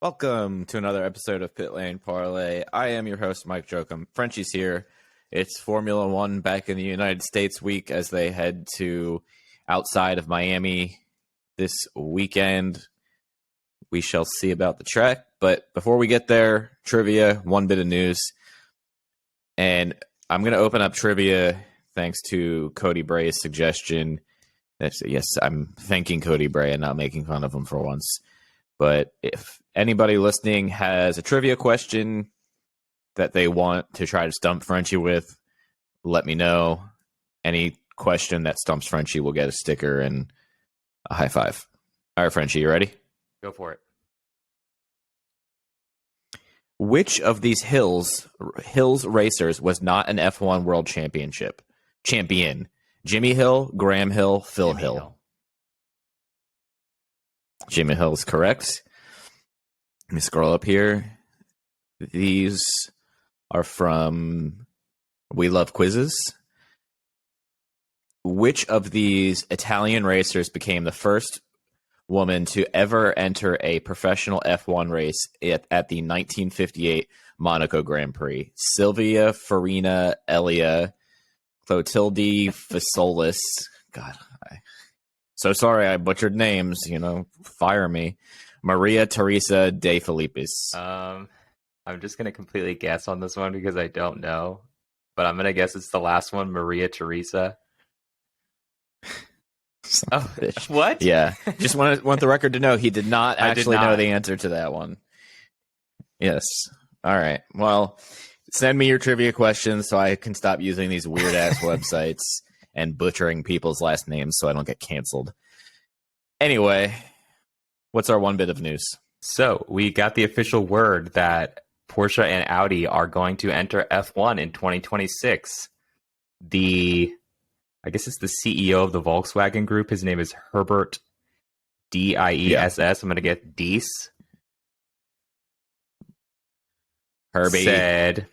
Welcome to another episode of Pit Lane Parlay. I am your host, Mike Jokum. Frenchie's here. It's Formula One back in the United States week as they head to outside of Miami this weekend. We shall see about the track. But before we get there, trivia, one bit of news. And I'm going to open up trivia thanks to Cody Bray's suggestion. Yes, I'm thanking Cody Bray and not making fun of him for once. But if anybody listening has a trivia question that they want to try to stump Frenchie with, let me know. Any question that stumps Frenchie will get a sticker and a high five. All right, Frenchie, you ready? Go for it. Which of these Hills racers was not an F1 World champion? Jimmy Hill, Graham Hill, Phil Hill. Jimmy Hill is correct. Let me scroll up here. These are from We Love Quizzes. Which of these Italian racers became the first woman to ever enter a professional F1 race at the 1958 Monaco Grand Prix? Silvia Farina Elia, Clotilde Fasolis. God, so sorry I butchered names. Fire me. Maria Teresa de Filippis. I'm just going to completely guess on this one because I don't know. But I'm going to guess it's the last one, Maria Teresa. Oh, what? Yeah. Just want the record to know he did not actually know the answer to that one. Yes. All right. Well, send me your trivia questions so I can stop using these weird-ass websites and butchering people's last names so I don't get canceled. Anyway, what's our one bit of news? So we got the official word that Porsche and Audi are going to enter F1 in 2026. I guess it's the CEO of the Volkswagen Group. His name is Herbert Diess. I'm going to get Diess. Herbie said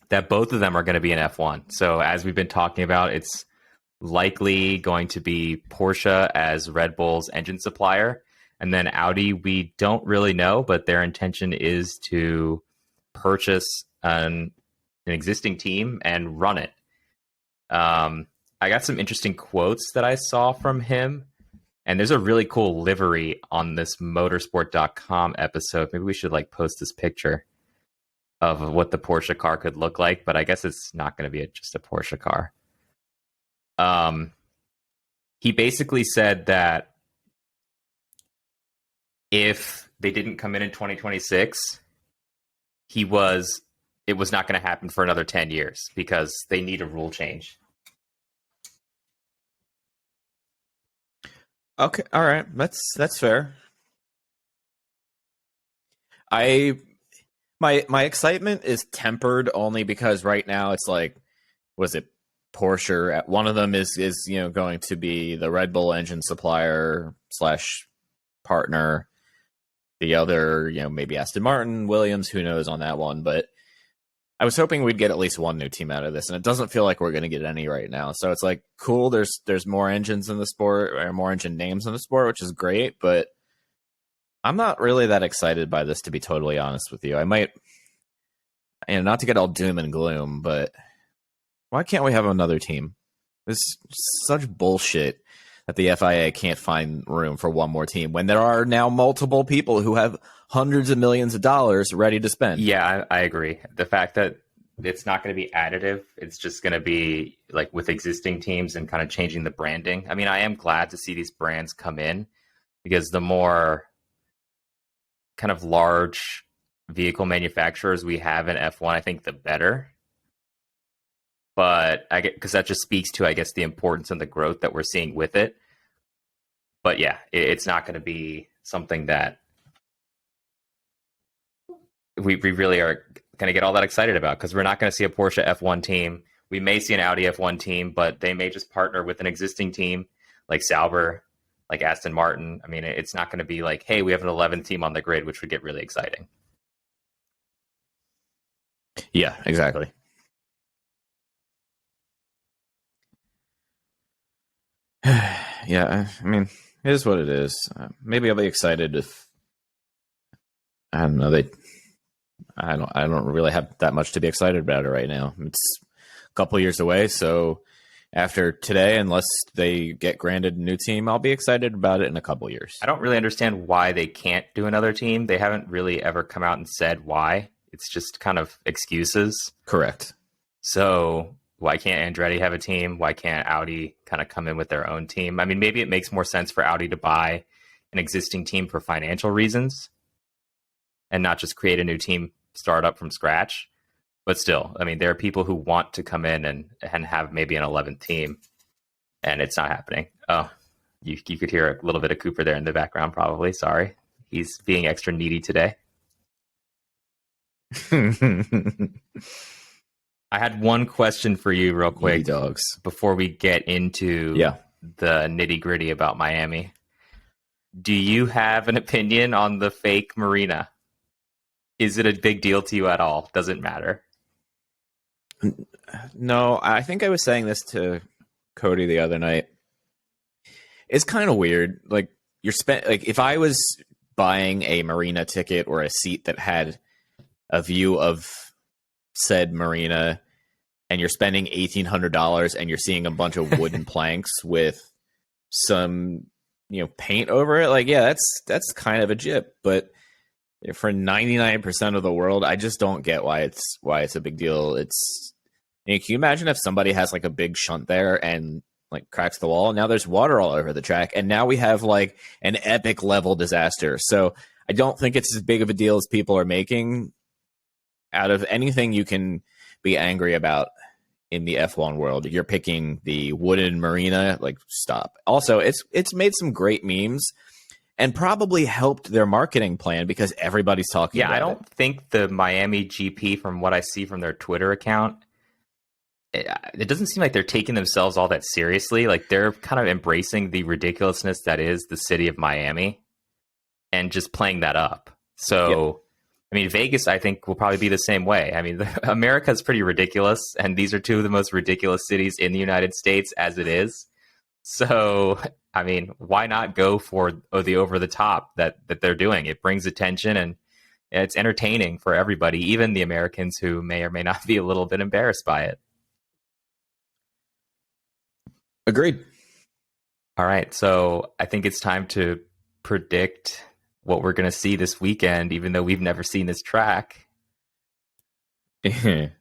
that both of them are going to be in F1. So as we've been talking about, it's likely going to be Porsche as Red Bull's engine supplier. And then Audi, we don't really know, but their intention is to purchase an existing team and run it. I got some interesting quotes that I saw from him. And there's a really cool livery on this motorsport.com episode. Maybe we should post this picture of what the Porsche car could look like, but I guess it's not going to be just a Porsche car. He basically said that if they didn't come in 2026, it was not going to happen for another 10 years because they need a rule change. Okay, all right. That's fair. My excitement is tempered only because right now it's was it Porsche? One of them is going to be the Red Bull engine supplier / partner. The other, maybe Aston Martin, Williams, who knows on that one. But I was hoping we'd get at least one new team out of this, and it doesn't feel like we're going to get any right now. So it's cool. There's more engines in the sport, or more engine names in the sport, which is great. But I'm not really that excited by this, to be totally honest with you. I might, not to get all doom and gloom, but why can't we have another team? This is such bullshit that the FIA can't find room for one more team when there are now multiple people who have hundreds of millions of dollars ready to spend. Yeah, I agree. The fact that it's not going to be additive, it's just going to be with existing teams and kind of changing the branding. I mean, I am glad to see these brands come in because the more kind of large vehicle manufacturers we have in F1, I think the better. But because that just speaks to, I guess, the importance and the growth that we're seeing with it. But yeah, it's not going to be something that we really are going to get all that excited about because we're not going to see a Porsche F1 team. We may see an Audi F1 team, but they may just partner with an existing team like Sauber, like Aston Martin. I mean, it's not going to be hey, we have an 11th team on the grid, which would get really exciting. Yeah, exactly. Yeah, I mean, it is what it is. Maybe I'll be excited if I don't know. I don't really have that much to be excited about it right now. It's a couple years away, so after today, unless they get granted a new team, I'll be excited about it in a couple years. I don't really understand why they can't do another team. They haven't really ever come out and said why. It's just kind of excuses. Correct. So why can't Andretti have a team? Why can't Audi kind of come in with their own team? I mean, maybe it makes more sense for Audi to buy an existing team for financial reasons and not just create a new team, start up from scratch. But still, I mean, there are people who want to come in and have maybe an 11th team, and it's not happening. Oh, you could hear a little bit of Cooper there in the background, probably. Sorry. He's being extra needy today. I had one question for you real quick dogs. before we get into the nitty gritty about Miami. Do you have an opinion on the fake Marina? Is it a big deal to you at all? Does it matter? No, I think I was saying this to Cody the other night. It's kind of weird. Like if I was buying a Marina ticket or a seat that had a view of said Marina, and you're spending $1,800 and you're seeing a bunch of wooden planks with some, paint over it. Like, yeah, that's kind of a jip. But for 99% of the world, I just don't get why it's a big deal. Can you imagine if somebody has like a big shunt there and like cracks the wall? Now there's water all over the track, and now we have like an epic level disaster. So I don't think it's as big of a deal as people are making out of anything you can be angry about in the F1 world. You're picking the wooden Marina, like, stop. Also, it's made some great memes and probably helped their marketing plan because everybody's talking about it. Yeah, I don't think the Miami GP, from what I see from their Twitter account, it doesn't seem like they're taking themselves all that seriously. Like, they're kind of embracing the ridiculousness that is the city of Miami and just playing that up. So, I mean, Vegas, I think, will probably be the same way. I mean, America's pretty ridiculous, and these are two of the most ridiculous cities in the United States as it is. So, I mean, why not go for the over-the-top that they're doing? It brings attention, and it's entertaining for everybody, even the Americans who may or may not be a little bit embarrassed by it. Agreed. All right, so I think it's time to predict what we're going to see this weekend, even though we've never seen this track. Did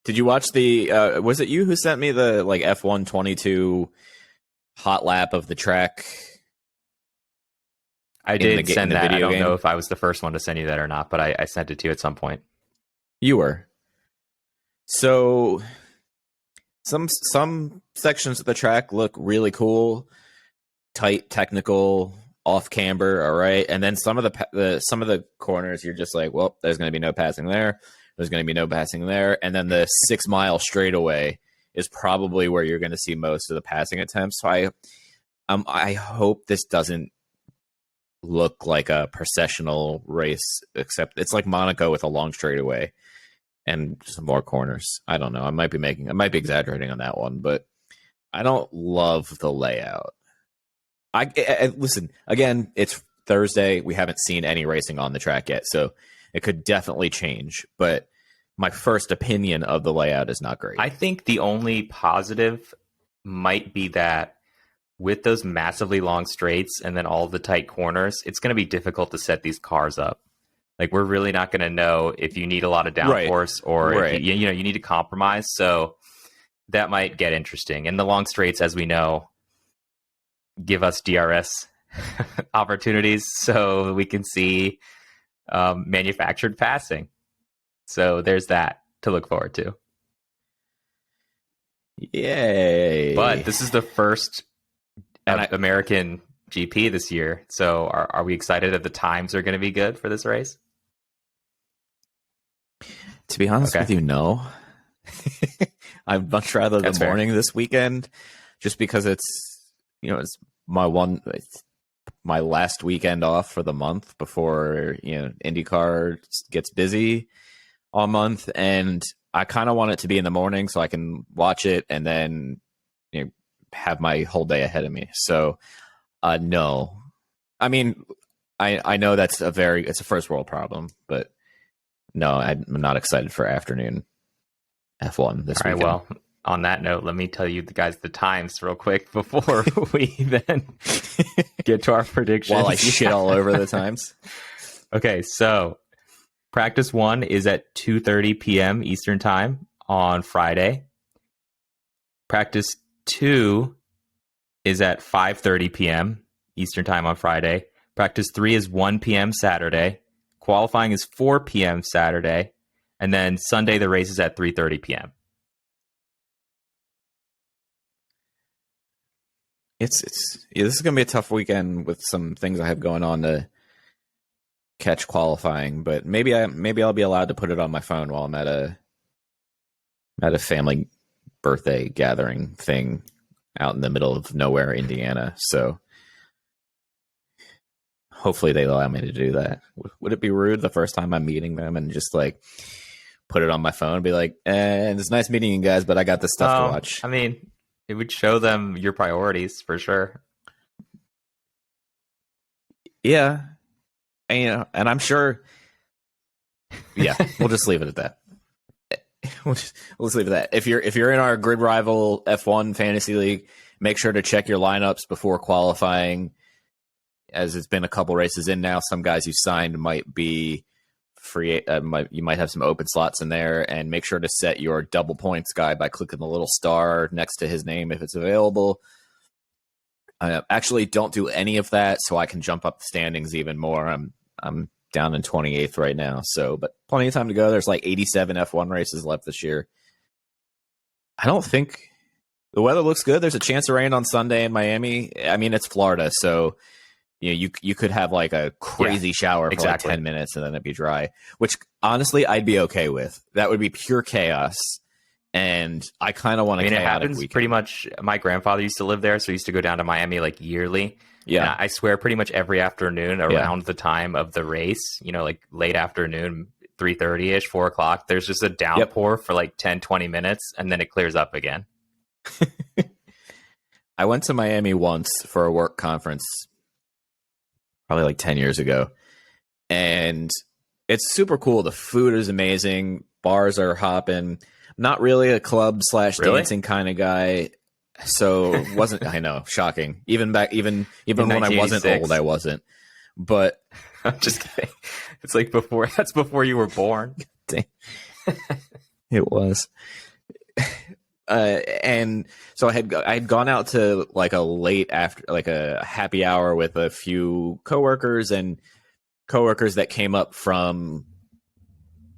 you watch was it you who sent me the like F122 hot lap of the track? I did send that. I don't know if I was the first one to send you that or not, but I sent it to you at some point. You were. So some sections of the track look really cool, tight, technical, off camber, all right. And then some of the corners, you're just like, well, there's going to be no passing there. There's going to be no passing there. And then the 6 mile straightaway is probably where you're going to see most of the passing attempts. So I hope this doesn't look like a processional race, except it's like Monaco with a long straightaway and some more corners. I don't know. I might be exaggerating on that one, but I don't love the layout. I listen, again, it's Thursday. We haven't seen any racing on the track yet, so it could definitely change. But my first opinion of the layout is not great. I think the only positive might be that with those massively long straights and then all the tight corners, it's going to be difficult to set these cars up. Like, we're really not going to know if you need a lot of downforce or if you need to compromise. So that might get interesting. And the long straights, as we know, give us DRS opportunities so we can see manufactured passing. So there's that to look forward to. Yay. But this is the first American GP this year. So are we excited that the times are going to be good for this race? To be honest with you, no. I'd much rather the morning this weekend, just because it's my last weekend off for the month before IndyCar gets busy all month, and I kind of want it to be in the morning so I can watch it and then have my whole day ahead of me. So no, I mean, I know it's a first world problem, but no, I'm not excited for afternoon F1 this All right, weekend. well, on that note, let me tell you guys the times real quick before we then get to our predictions. While I shit all over the times. Okay, so practice 1 is at 2:30 p.m. Eastern time on Friday. Practice 2 is at 5:30 p.m. Eastern time on Friday. Practice 3 is 1 p.m. Saturday. Qualifying is 4 p.m. Saturday. And then Sunday, the race is at 3:30 p.m. This is gonna be a tough weekend with some things I have going on to catch qualifying, but maybe I'll be allowed to put it on my phone while I'm at a family birthday gathering thing out in the middle of nowhere, Indiana. So hopefully they allow me to do that. Would it be rude the first time I'm meeting them and just like put it on my phone and be like, it's nice meeting you guys, but I got this stuff to watch? I mean, it would show them your priorities for sure. Yeah. And I'm sure. Yeah, we'll just leave it at that. Let's leave it at that. If you're in our Grid Rival F1 Fantasy League, make sure to check your lineups before qualifying, as it's been a couple races in now. Some guys you signed might be free. You might have some open slots in there, and make sure to set your double points guy by clicking the little star next to his name if it's available. Actually, don't do any of that, so I can jump up the standings even more. I'm down in 28th right now, but plenty of time to go. There's like 87 F1 races left this year. I don't think the weather looks good. There's a chance of rain on Sunday in Miami. I mean, it's Florida, so you could have like a crazy shower for like 10 minutes and then it'd be dry, which honestly I'd be okay with. That would be pure chaos. And I kind of want to. It happens weekend. Pretty much. My grandfather used to live there, so he used to go down to Miami like yearly. Yeah, and I swear, pretty much every afternoon around the time of the race, like late afternoon, 3:30 ish, 4 o'clock. There's just a downpour for like 10, 20 minutes, and then it clears up again. I went to Miami once for a work conference, probably like 10 years ago, and it's super cool. The food is amazing. Bars are hopping. Not really a club / dancing kind of guy, so wasn't. I know, shocking. Even when I wasn't old, I wasn't. But I'm just kidding. It's like before. That's before you were born. It was. And so I had gone out to like a late after, like a happy hour with a few coworkers that came up from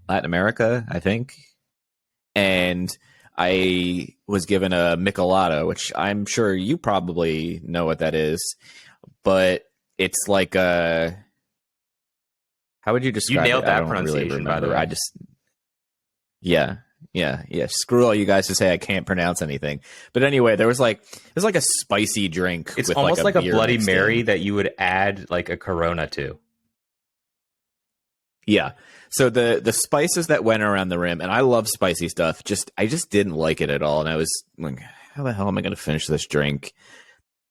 Latin America, I think. And I was given a Michelada, which I'm sure you probably know what that is, but it's like how would you describe it? You nailed that pronunciation, by the way. Yeah. Screw all you guys who say I can't pronounce anything. But anyway, there's like a spicy drink. It's with almost like a Bloody Mary in. that you would add like a Corona to. Yeah. So the spices that went around the rim, and I love spicy stuff. I just didn't like it at all, and I was like, "How the hell am I going to finish this drink?"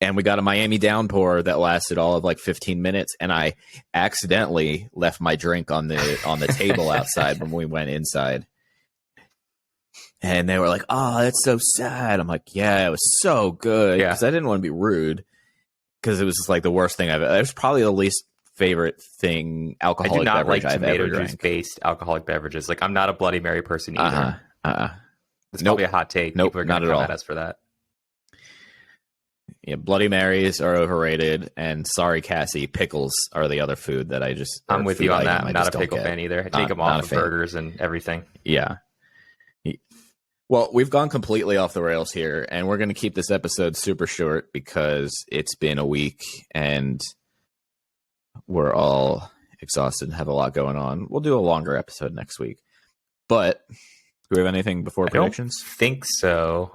And we got a Miami downpour that lasted all of like 15 minutes, and I accidentally left my drink on the table outside when we went inside. And they were like, "Oh, that's so sad." I'm like, "Yeah, it was so good." Because I didn't want to be rude, because it was just like the worst thing I've. It was probably the least favorite thing alcoholic beverage I've ever drank. I do not like tomato juice based alcoholic beverages. Like, I'm not a Bloody Mary person either. It's probably a hot take. Nope, people are going to come at us for that. Yeah, Bloody Marys are overrated, and sorry, Cassie, pickles are the other food that I'm with you on that. I'm not a pickle fan either. I take them off of burgers and everything. Yeah. Well, we've gone completely off the rails here, and we're going to keep this episode super short because it's been a week and we're all exhausted and have a lot going on. We'll do a longer episode next week. But do we have anything before predictions? I don't think so.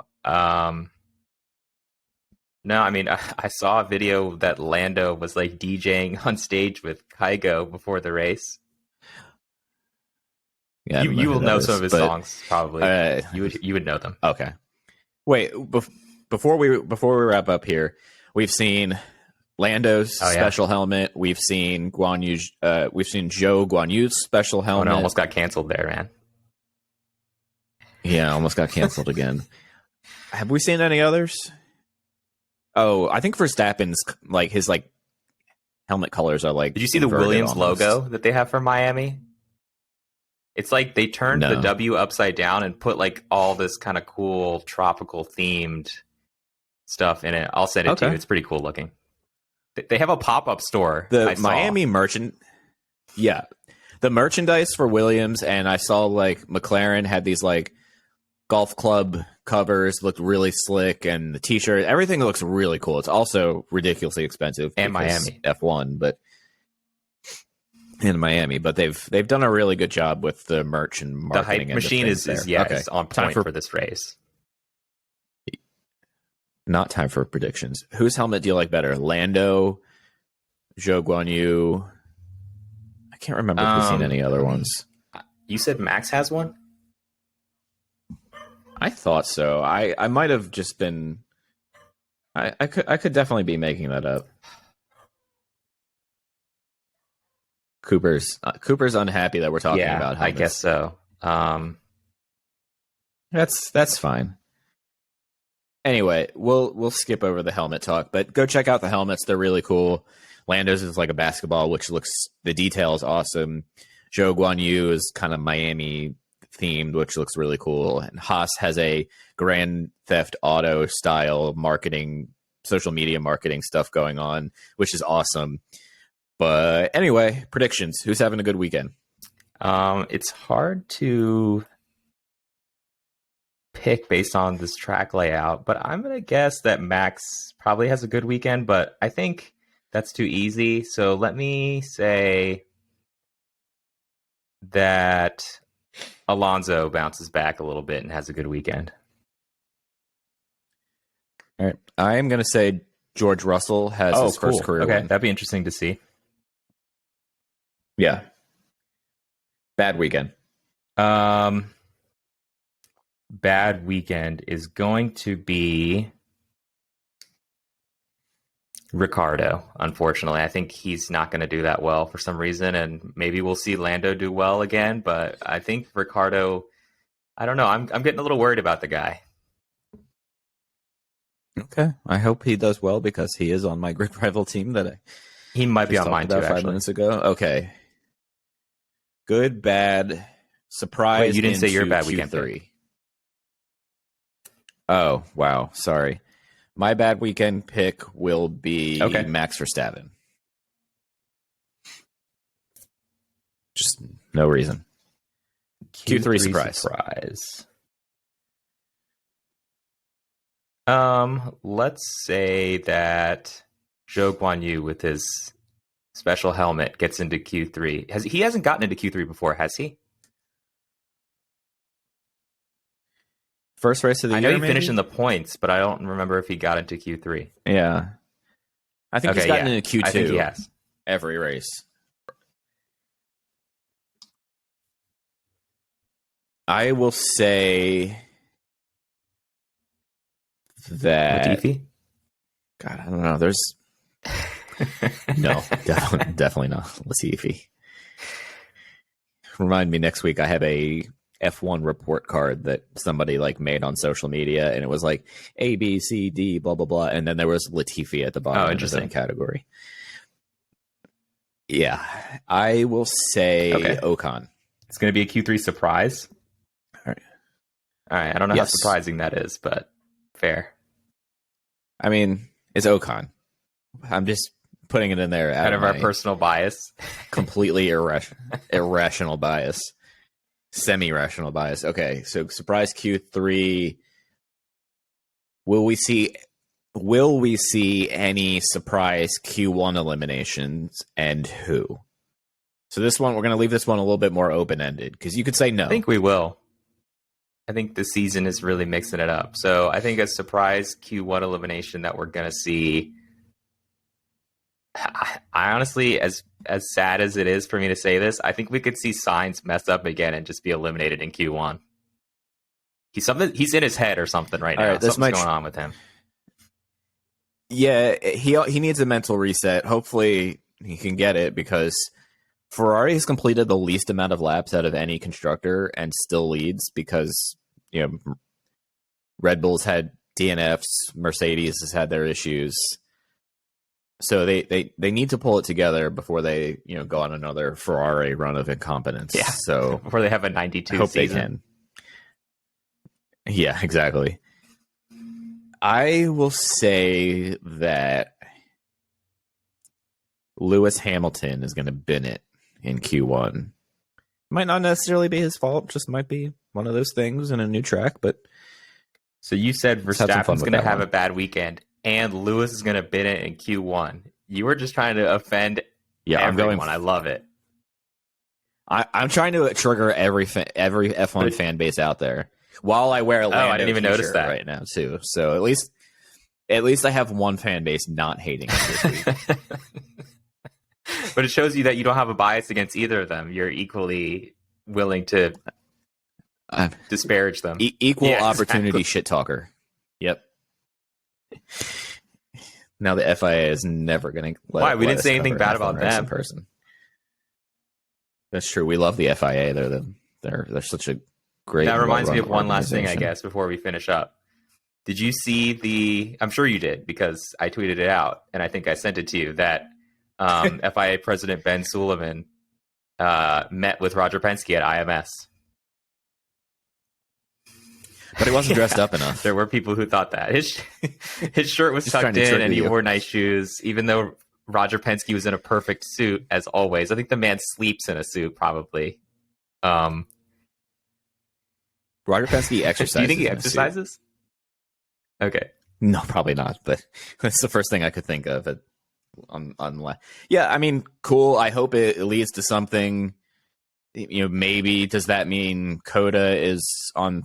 No, I mean, I saw a video that Lando was like DJing on stage with Kygo before the race. Yeah, you will know some of his songs probably. You would know them. Okay. Wait, before we wrap up here, we've seen Lando's Oh, yeah. special helmet. We've seen we've seen Zhou Guanyu's special Oh, helmet. no, almost got canceled there, man. Yeah, almost got canceled again. Have we seen any others? Oh, I think Verstappen's like his like helmet colors are like. Did you see the inverted Williams almost. logo that they have for Miami? It's like they turned the No. W upside down and put like all this kind of cool tropical themed stuff in it. I'll send it to you. Okay. It's pretty cool looking. They have a pop-up store. The I saw. Miami merchant. Yeah, the merchandise for Williams, and I saw like McLaren had these like golf club covers, looked really slick, and the T-shirt, everything looks really cool. It's also ridiculously expensive. And because Miami. F1, but in Miami, but they've done a really good job with the merch and The marketing. hype and machine is okay. is on Time point for this race. Not time for predictions. Whose helmet do you like better, Lando, Zhou Guanyu? I can't remember if we've seen any other ones. You said Max has one? I thought so. I might have just been. I could definitely be making that up. Cooper's unhappy that we're talking about helmets. I guess so. That's fine. Anyway, we'll skip over the helmet talk, but go check out the helmets. They're really cool. Lando's is like a basketball, which looks, the detail is awesome. Zhou Guanyu is kind of Miami themed, which looks really cool. And Haas has a Grand Theft Auto style marketing, social media marketing stuff going on, which is awesome. But anyway, predictions. Who's having a good weekend? It's hard to pick based on this track layout, but I'm going to guess that Max probably has a good weekend, but I think that's too easy. So let me say that Alonso bounces back a little bit and has a good weekend. All right. I am going to say George Russell has his first career Okay, win. that'd be interesting to see. Yeah. Bad weekend. Bad weekend is going to be Ricardo, unfortunately. I think he's not going to do that well for some reason, and maybe we'll see Lando do well again, but I think Ricardo, I don't know, I'm getting a little worried about the guy. Okay. I hope he does well because he is on my grid rival team that I He might be just on mine talked too, about 5 actually. minutes ago. Okay. Good, bad, surprise. Wait, you didn't say your into bad weekend Q3. pick. Oh, wow. Sorry. My bad weekend pick will be Okay. Max Verstappen. Just no reason. Q3 surprise. Let's say that Zhou Guanyu with his special helmet gets into Q3. He hasn't gotten into Q3 before, has he? First race of the I year, know he maybe? finished in the points, but I don't remember if he got into Q3. Yeah. I think he's gotten into Q2 I think he has. every race. I will say that... Latifi? God, I don't know. There's... No, definitely not Latifi. Remind me next week I have a F1 report card that somebody like made on social media, and it was like A, B, C, D, blah, blah, blah. And then there was Latifi at the bottom in his own category. Yeah. I will say Ocon. It's going to be a Q3 surprise. All right. I don't know how surprising that is, but fair. I mean, it's Ocon. I'm just putting it in there out of our personal bias. Completely irrational bias. Semi-rational bias. Okay, so surprise Q3. Will we see any surprise Q1 eliminations, and who? So this one, we're going to leave this one a little bit more open-ended, because you could say no. I think we will. I think the season is really mixing it up. So I think a surprise Q1 elimination that we're going to see. I honestly, as sad as it is for me to say this, I think we could see Sainz mess up again and just be eliminated in Q1. He's in his head or something right now. Something's going on with him. Yeah, he needs a mental reset. Hopefully he can get it because Ferrari has completed the least amount of laps out of any constructor and still leads because, Red Bull's had DNFs, Mercedes has had their issues. So they need to pull it together before they, go on another Ferrari run of incompetence. Yeah. So Before they have a 92 I hope season. they can. Yeah, exactly. I will say that Lewis Hamilton is going to bin it in Q1. Might not necessarily be his fault, just might be one of those things in a new track, but So you said Let's have some fun Verstappen's with going to that have one. a bad weekend, and Lewis is going to bin it in Q1. You were just trying to offend everyone. I love it. I'm trying to trigger every F1 fan base out there while I wear a Lando I didn't even notice t-shirt that right now too. So at least I have one fan base not hating it this week. But it shows you that you don't have a bias against either of them. You're equally willing to disparage them. Equal opportunity shit talker. Yep. Now the FIA is never going to Why? We didn't say anything bad about them. In person. That's true. We love the FIA. They're such a great. That reminds me of one last thing, I guess, before we finish up. Did you see I'm sure you did because I tweeted it out and I think I sent it to you that FIA President Ben Suleiman met with Roger Penske at IMS. But he wasn't dressed up enough. There were people who thought that. His shirt was tucked in and he wore nice shoes, even though Roger Penske was in a perfect suit, as always. I think the man sleeps in a suit, probably. Roger Penske exercises. Do you think he exercises? Okay. No, probably not, but that's the first thing I could think of. Yeah, I mean, cool. I hope it leads to something. Maybe does that mean Coda is on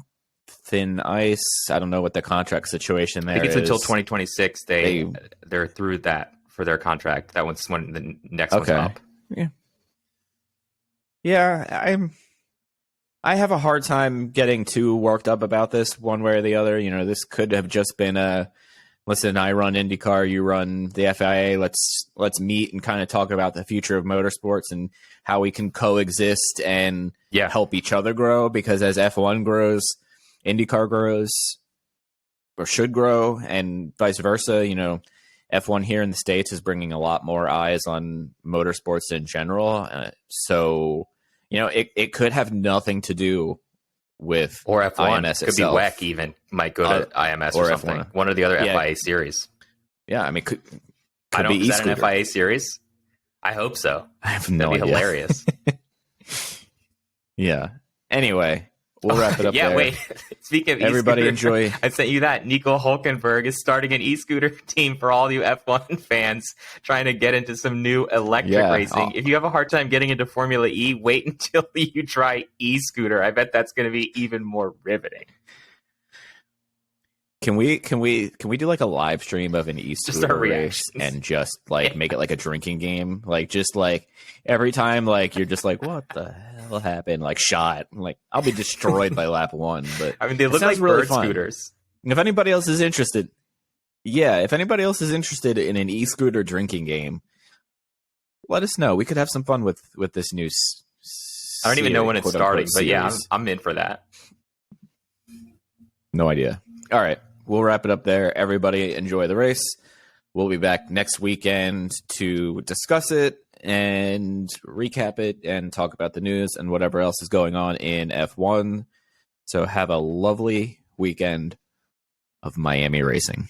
thin ice? I don't know what the contract situation there is. I think it's until 2026. They're through that for their contract. That one's when the next one's up. Yeah. I have a hard time getting too worked up about this one way or the other. This could have just been listen, I run IndyCar, you run the FIA. Let's meet and kind of talk about the future of motorsports and how we can coexist and help each other grow. Because as F1 grows, IndyCar grows or should grow, and vice versa. F1 here in the States is bringing a lot more eyes on motorsports in general. So, it could have nothing to do with or F1. IMS could itself. be WEC even might go to IMS or something. F1. One or the other FIA series. Yeah, I mean, could be e-scooter. Is that an FIA series? I hope so. I have no idea. That'd be hilarious. Yeah. Anyway, we'll wrap it up there. Wait. Speaking of everybody e-scooter, enjoy. I sent you that. Nico Hulkenberg is starting an e-scooter team for all you F1 fans trying to get into some new electric racing. If you have a hard time getting into Formula E, wait until you try e-scooter. I bet that's going to be even more riveting. Can we do like a live stream of an e-scooter race and just make it like a drinking game? Just every time you're just like, what the hell happened? Shot. I'll be destroyed by lap one. But I mean, they look like bird scooters. And if anybody else is interested, in an e-scooter drinking game, let us know. We could have some fun with this new. I don't even know when it's starting, but yeah, I'm in for that. No idea. All right. We'll wrap it up there. Everybody enjoy the race. We'll be back next weekend to discuss it and recap it and talk about the news and whatever else is going on in F1. So have a lovely weekend of Miami racing.